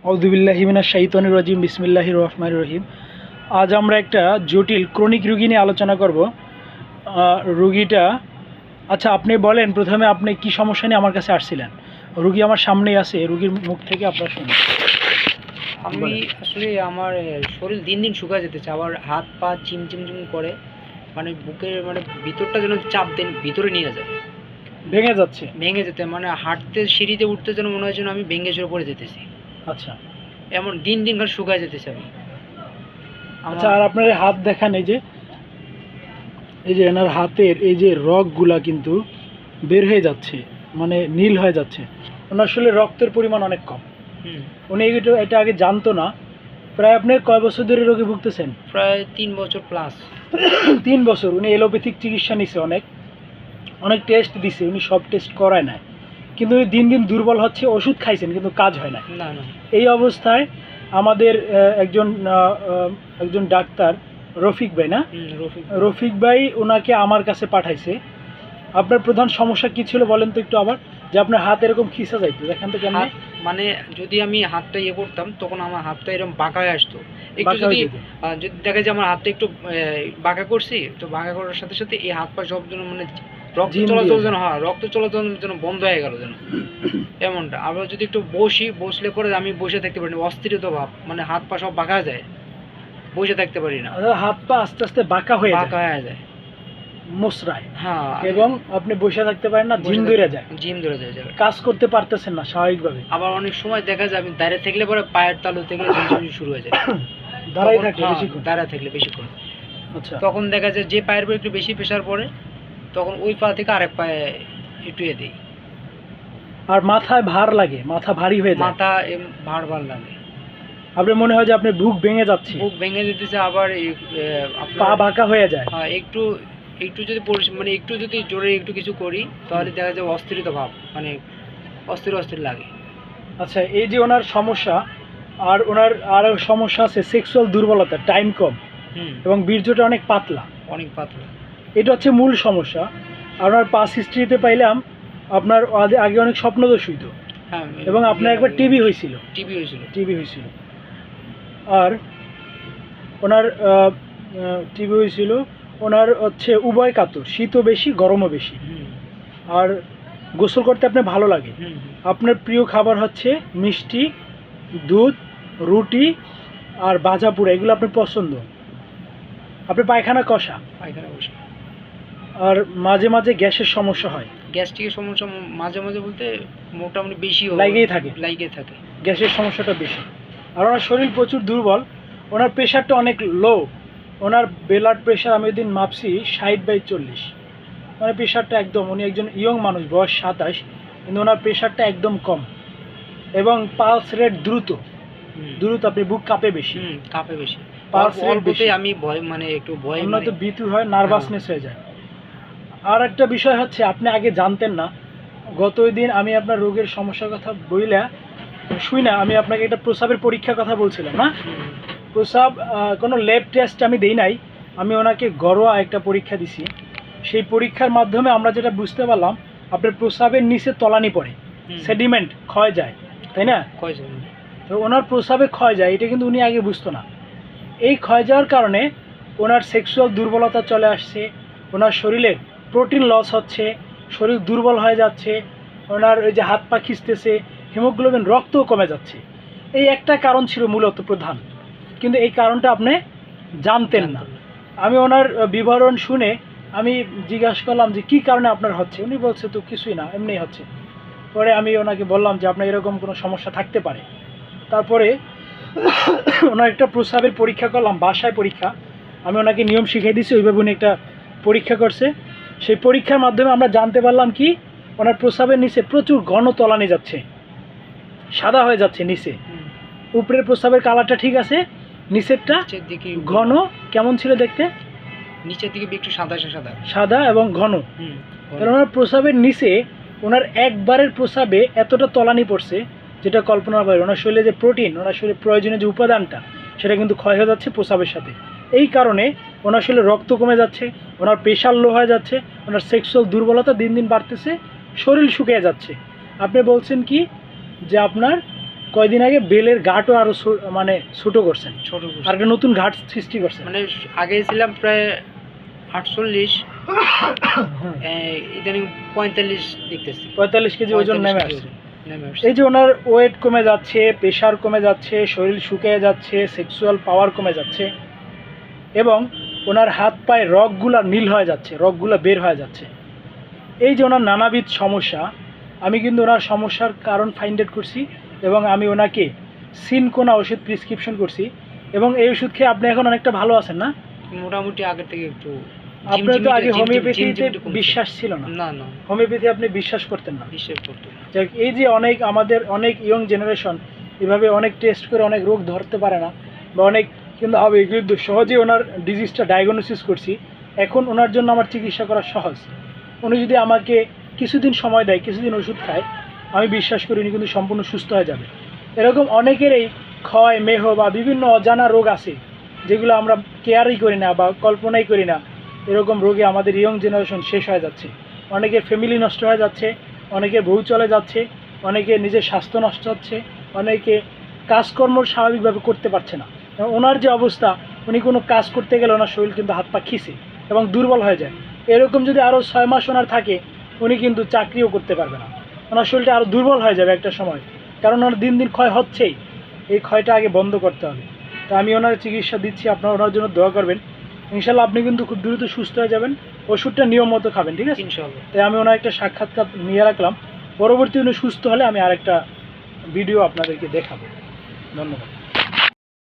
আউযুবিল্লাহি মিনাশ শাইতানির রাজিম বিসমিল্লাহির রহমানির রহিম। আজ আমরা একটা জটিল ক্রনিক রোগী নিয়ে আলোচনা করব। রোগীটা আচ্ছা, আপনি বলেন প্রথমে আপনি কি সমস্যা নিয়ে আমার কাছে আসছিলেন? রোগী আমার সামনেই আছে, রোগীর মুখ থেকে আপনারা শুনুন। আমি আসলে আমার শরীর দিন দিন শুকায় যেতেছে, আবার হাত পা চিমচিম করে, মানে বুকের মানে ভিতরটা যেন চাপ দেন ভিতরে নিয়ে যায়, ভেঙে যাচ্ছে। ভেঙে যেতে মানে হাঁটতে সিঁড়িতে উঠতে যেন মনে হয় যেন আমি ভেঙে চড়ে পড়ে যেতেছি। আচ্ছা এমন দিন দিন খালি শুকায় যেতেছে আমি। আচ্ছা, আর আপনার এই হাত দেখান, এই যে এনার হাতের এই যে রগগুলা কিন্তু বের হয়ে যাচ্ছে, মানে নীল হয়ে যাচ্ছে। ওনার আসলে রক্তের পরিমাণ অনেক কম। উনি এটা আগে জানতো না। প্রায় আপনি কয় বছর ধরে রোগে ভুগতেছেন? প্রায় 3 বছর প্লাস। 3 বছর। উনি এলোপ্যাথিক চিকিৎসা নিছে, অনেক টেস্ট দিছে, উনি সব টেস্ট করায় নাই, কিন্তু উনি দিন দিন দুর্বল হচ্ছে। ওষুধ খাইছেন কিন্তু কাজ হয় না। না না এই অবস্থায় আমাদের একজন ডাক্তার রফিক ভাই, না রফিক ভাই, ওনাকে আমার কাছে পাঠাইছে। আপনার প্রধান সমস্যা কি ছিল বলেন তো একটু আবার? যে আপনার হাত এরকম খিসা যাইতো, দেখেন তো কেমন। মানে যদি আমি হাতটা করতাম তখন আমার হাতটা এরকম বাঁকা হয়ে আসতো একটু। বাঁকা যদি হয়ে যেত। যদি দেখা যায় আমার হাতটা একটু বাঁকা করছি, তো বাঁকা করার সাথে সাথে এই হাত পা সব যেন মানে রক্ত জিম চলাচল দিয়ে। যেন হয়, রক্ত চলাচল যেন বন্ধ হয়ে গেল যেন এমনটা। আবার যদি একটু বসলে পরে আমি বসে থাকতে পারি না, অস্থিরতা ভাব, মানে হাত পা সব বাঁকা যায়, বসে থাকতে পারি না, হাত পা আস্তে আস্তে বাঁকা হয়ে যায় মোচড়ায়। হ্যাঁ, এবং আপনি বসে থাকতে পারেন না, জিম ধরে যায়, কাজ করতে পারতেছেন না স্বাভাবিকভাবে। আবার অনেক সময় দেখা যায় আমি দাঁড়িয়ে থাকলে পরে পায়ের তালু থেকে ঝিমঝিম শুরু হয়ে যায়। দাঁড়াই থাকলে বেশিক্ষণ। দাঁড়ায় থাকলে বেশিক্ষণ, আচ্ছা, তখন দেখা যায় যে পায়ের উপর একটু বেশি প্রেশার পড়ে, তখন ওই পা থেকে আরেক পায়ে একটু দিই। আর মাথায় ভার লাগে, মাথা ভারী হয়ে যায়, মাথা ভার লাগে। আপনার মনে হয় যে আপনার বুক ভেঙে যাচ্ছে, বুক ভেঙে যেতেছে, আবার পা বাঁকা হয়ে যায়। হ্যাঁ, একটু একটু যদি মানে একটু যদি জোরে একটু কিছু করি তাহলে দেখা যায় অস্থিরতা ভাব, মানে অস্থির অস্থির লাগে। আচ্ছা, এই যে ওনার সমস্যা, আর ওনার আরও সমস্যা আছে সেক্সুয়াল দুর্বলতা, টাইম কম, এবং বীর্যটা অনেক পাতলা। এটা হচ্ছে মূল সমস্যা। আর ওনার পাস হিস্ট্রিতে পাইলাম আপনার আগে অনেক স্বপ্নদোষ হইতো। হ্যাঁ, এবং আপনার একবার টিবি হয়েছিল। আর ওনার টিবি হয়েছিল। ওনার হচ্ছে উভয় কাতর, শীতও বেশি গরমও বেশি। আর গোসল করতে আপনার ভালো লাগে। আপনার প্রিয় খাবার হচ্ছে মিষ্টি, দুধ, রুটি আর ভাজা পোড়া, এগুলো আপনার পছন্দ। আপনার পায়খানা কষা, আর মাঝে মাঝে গ্যাসের সমস্যা হয়। গ্যাস্ট্রিকের সমস্যা মাঝে মাঝে বলতে মোটামুটি বেশি লাগেই থাকে। গ্যাসের সমস্যাটা বেশি। আর ওনার শরীর প্রচুর দুর্বল। ওনার প্রেশারটা অনেক লো। ওনার ব্লাড প্রেশার আমি ওই দিন মাপছি 60/40। মানে প্রেশারটা একদম, উনি একজন ইয়ং মানুষ, বয়স 27, কিন্তু ওনার প্রেশারটা একদম কম। এবং পালস রেট দ্রুত, আপনি বুক কাঁপে বেশি। পালস রেট বেশি। আমি ভয়, মানে একটু ভয়, তো ভীতু হয়, নার্ভাসনেস হয়ে যায়। আর একটা বিষয় হচ্ছে, আপনি আগে জানতেন না। গত দিন আমি আপনার রোগের সমস্যার কথা বইলা শুই না, আমি আপনাকে একটা প্রস্রাবের পরীক্ষার কথা বলছিলাম না? প্রস্রাব কোনো ল্যাব টেস্ট আমি দেই নাই, আমি ওনাকে ঘরোয়া একটা পরীক্ষা দিছি। সেই পরীক্ষার মাধ্যমে আমরা যেটা বুঝতে পারলাম, আপনার প্রস্রাবের নিচে তলানি পড়ে, সেডিমেন্ট ক্ষয় যায়, তাই না? তো ওনার প্রস্রাবে ক্ষয় যায়, এটা কিন্তু উনি আগে বুঝতো না। এই ক্ষয় যাওয়ার কারণে ওনার সেক্সুয়াল দুর্বলতা চলে আসছে, ওনার শরীরে প্রোটিন লস হচ্ছে, শরীর দুর্বল হয়ে যাচ্ছে, ওনার ওই যে হাত পা খিঁচতেছে, হিমোগ্লোবিন, রক্তও কমে যাচ্ছে। এই একটা কারণ ছিল মূলত প্রধান, কিন্তু এই কারণটা আপনি জানতেন না। আমি ওনার বিবরণ শুনে আমি জিজ্ঞাসা করলাম যে কী কারণে আপনার হচ্ছে। উনি বলছে তো কিছুই না, এমনিই হচ্ছে। পরে আমি ওনাকে বললাম যে আপনার এরকম কোনো সমস্যা থাকতে পারে। তারপরে ওনার একটা প্রস্রাবের পরীক্ষা করলাম, বাসায় পরীক্ষা। আমি ওনাকে নিয়ম শিখিয়ে দিয়েছি, ওইভাবে উনি একটা পরীক্ষা করছে। সেই পরীক্ষার মাধ্যমে আমরা জানতে পারলাম কি, ওনার প্রস্রাবের নিচে প্রচুর ঘন তলানি যাচ্ছে, সাদা হয়ে যাচ্ছে নিচে। উপরের প্রস্রাবের কালারটা ঠিক আছে, নিচেরটা ঘন। কেমন ছিল দেখতে? নিচের দিকে একটু সাদা সাদা এবং ঘন। কারণ ওনার প্রস্রাবের নিচে, ওনার একবারের প্রস্রাবে এতটা তলানি পড়ছে যেটা কল্পনার বাইরে। ওনার শরীরে যে প্রোটিন, ওনার শরীরে প্রয়োজনীয় যে উপাদানটা, সেটা কিন্তু ক্ষয় হয়ে যাচ্ছে প্রস্রাবের সাথে। এই কারণে ওনার শরীরে রক্ত কমে যাচ্ছে, ওনার প্রেশার লো হয়ে যাচ্ছে, ওনার সেক্সুয়াল দুর্বলতা দিন দিন বাড়তেছে, শরীর শুকিয়ে যাচ্ছে। আপনি বলছেন কি যে আপনার কয়দিন আগে বেলের ঘাটও আরো মানে ছোট করছেন, ছোট আর একটা নতুন ঘাট সৃষ্টি করছেন। মানে আগে ছিলাম প্রায় 48, ইদানিং 45 দেখতেছি। 45 কেজি ওজন 45 নেমে কেজি আসছে। ওজন নেমে আসছে। এই যে ওনার ওয়েট কমে যাচ্ছে, প্রেশার কমে যাচ্ছে, শরীর শুকিয়ে যাচ্ছে, সেক্সুয়াল পাওয়ার কমে যাচ্ছে, এবং ওনার হাত পায়ে রগগুলা নীল হয়ে যাচ্ছে, রগগুলা বের হয়ে যাচ্ছে। এই যে ওনার নানাবিধ সমস্যা, আমি কিন্তু ওনার সমস্যার কারণ ফাইন্ড আউট করছি, এবং আমি ওনাকে সিনকোনা ওষুধ প্রেসক্রিপশন করছি, এবং এই ওষুধ খেয়ে আপনি এখন অনেকটা ভালো আছেন না? মোটামুটি আগের থেকে একটু আপনার তো আগে হোমিওপ্যাথিতে ঝিমঝিমিটা কমছে। বিশ্বাস ছিল না, না না হোমিওপ্যাথি আপনি বিশ্বাস করতেন না। বিশ্বাস করতো না। যাক, এই যে আমাদের অনেক ইয়ং জেনারেশন এভাবে অনেক টেস্ট করে অনেক রোগ ধরতে পারে না, বা অনেক কিন্তু হবে, কিন্তু সহজে ওনার ডিজিজটা ডায়াগনোসিস করছি। এখন ওনার জন্য আমার চিকিৎসা করা সহজ। উনি যদি আমাকে কিছুদিন সময় দেয়, কিছুদিন ওষুধ খায়, আমি বিশ্বাস করি উনি কিন্তু সম্পূর্ণ সুস্থ হয়ে যাবে। এরকম অনেকেরই ক্ষয়, মেহ বা বিভিন্ন অজানা রোগ আছে, যেগুলো আমরা কেয়ারই করি না বা কল্পনাই করি না। এরকম রোগে আমাদের ইয়ং জেনারেশন শেষ হয়ে যাচ্ছে, অনেকের ফ্যামিলি নষ্ট হয়ে যাচ্ছে, অনেকের বউ চলে যাচ্ছে, অনেকের নিজের স্বাস্থ্য নষ্ট হচ্ছে, অনেকে কাজকর্ম স্বাভাবিকভাবে করতে পারছে না। এবং ওনার যে অবস্থা, উনি কোনো কাজ করতে গেলে ওনার শরীর কিন্তু হাত পা খিসে এবং দুর্বল হয়ে যায়। এরকম যদি আরও 6 মাস ওনার থাকে, উনি কিন্তু চাকরিও করতে পারবে না, ওনার শরীরটা আরও দুর্বল হয়ে যাবে একটা সময়, কারণ ওনার দিন দিন ক্ষয় হচ্ছেই। এই ক্ষয়টা আগে বন্ধ করতে হবে। তো আমি ওনার চিকিৎসা দিচ্ছি, আপনারা ওনার জন্য দোয়া করবেন। ইনশাল্লাহ আপনি কিন্তু খুব দ্রুত সুস্থ হয়ে যাবেন। ওষুধটা নিয়ম মতো খাবেন, ঠিক আছে? ইনশাআল্লাহ। তাই আমি ওনার একটা সাক্ষাৎকার নিয়ে রাখলাম, পরবর্তী উনি সুস্থ হলে আমি আরেকটা ভিডিও আপনাদেরকে দেখাবো। ধন্যবাদ।